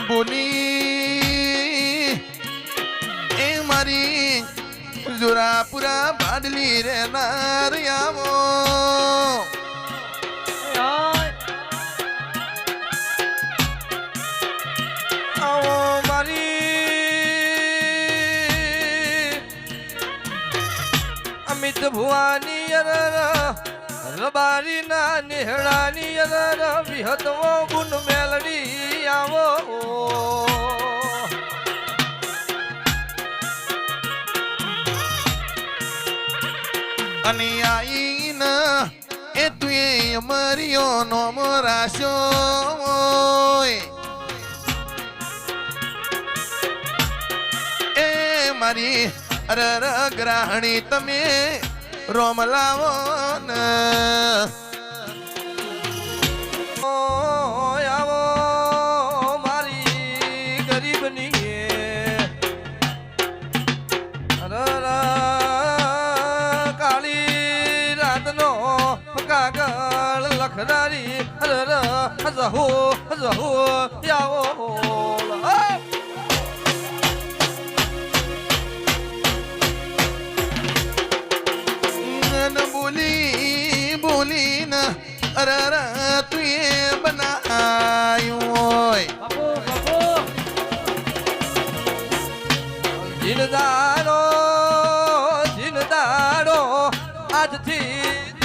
બોલી એ મારી જોરાપુરા બાદલી રે નારિયામો આવો મારી અમિત ભુવાની રબારી ના નિહળાની વિહતવો ગુણ મેલડી આવો અને આઈન એ તું અમરિયો નો મરાશો એ મારી અરર ગ્રાહણી તમે રોમ લાવો ને આવો મારી ગરીબની કાળી રાતનો કાગળ લખનારી જહો જહો આવો બોલી બોલી ન અરર તું એ બનાયું હોય જીનદાડો જીનદાડો આજથી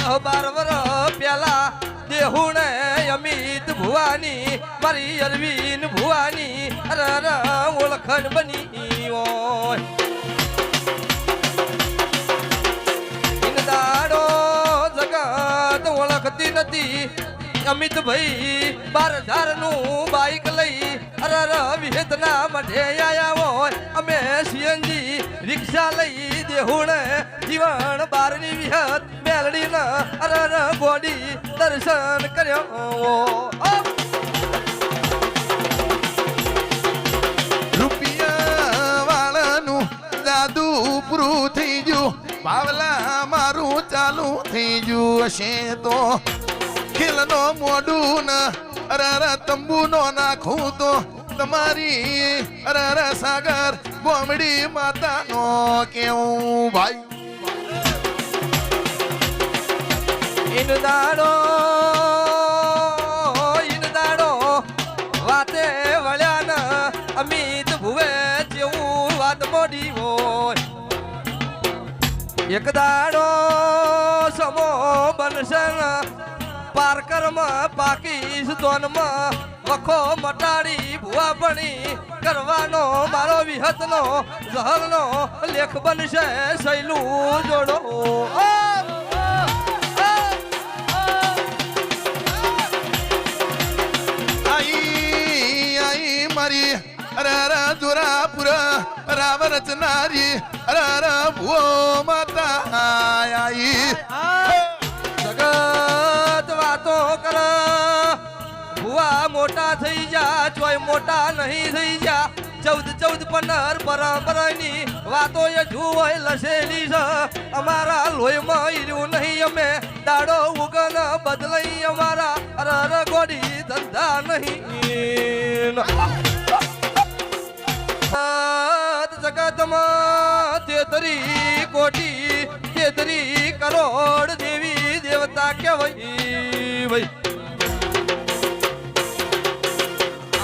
12 વર્ષ પહેલા દેહુણે અમિત ભુવાની મારી અરવિંદ ભુવાની અરર ઓળખણ બની હોય જીનદાડો જગત ઓળખતી નથી અમિત ભાઈ 12,000 નું બાઈક લઈ અરર વિહેતના મઢે આયા હોય અમે સીએનજી રિક્ષા લઈ દેહુણે જીવન બારની વિહત મેલડી ન અરર ગોડી દર્શન કર્યો રૂપિયા વાળાનું જાદુ પૂરું થઈ ગયું પાવલા મારું ચાલુ થઈ ગયું હશે તો ખીલનો મોઢું ન અરર તંબુનો નાખું તો તમારી અરર સાગર ગોમડી માતાનો કેવું ભાઈ ઇનદાડો વાતે વળ્યા ન અમિત ભુવે જેવું વાત મોડી હોય એક દાડો સમો બનશે પારકરમાં પાકીશ દોનમાં વખો મટાડી ભુવા ભણી કરવાનો મારો વિહતનો જહરનો લેખ બનશે સૈલું જોડો મારી અરર જોરાપુર રામ રચનારી અરર ભુવો માતા આઈ જગત વાતો કર ભુવા મોટા થઈ જા ચોય મોટા નહીં થઈ જા 14 15 પરંપરાની વાતો એ જુઓય લસેલી છે અમારા લોહીમાં ઈર્યું નહીં અમે દાડો ઉગન બદલાઈ અમારા અરર ગોડી ધંધા નહીં જગતમાં 33 કોટી 33 કરોડ દેવી દેવતા કહેવાય ભાઈ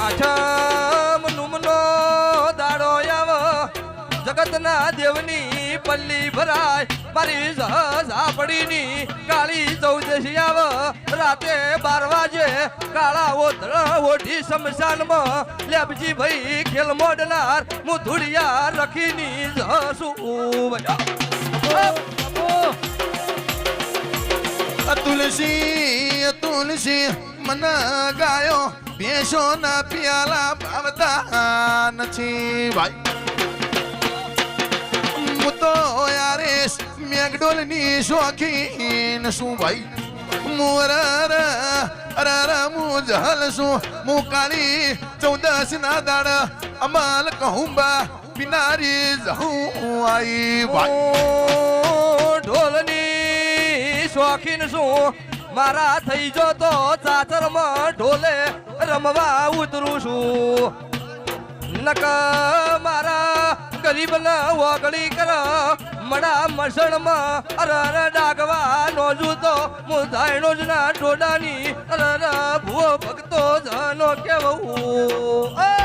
આઠમ નુમનો દાડો આવ જગતના દેવની પલ્લી ભરાય મારી ઝાપડીની કાળી 14 આવ રાતે 12 વાગે કાળા ઓઢી શમશાનમાં લેબજી ભાઈ ખેલ મોડનાર હું ધુડિયા રખીની જસું તુલસી તુલસી મન ગાયો ભેંસો ના પિયાલા ભાવતા નથી ભાઈ હું તો યારેશ મેઘડોલની શોખીન શું ભાઈ મોર અરર હું જહલ શું હું કાળી 14 ના દાડ અમલ કહુંબા પિનારી જહું આઈ ભાઈ ઢોલની શોખીન શું મારા થઈ જો તો ચાચરમાં ઢોલે રમવા ઉતરું છું નક મારા ગરીબને ઓગળી કર મડા મસણમાં અરર ડાગવા નોજું તો હું ધાયણો જ ના ડોડાની અરર ભૂવો ભક્તો જનો કેવું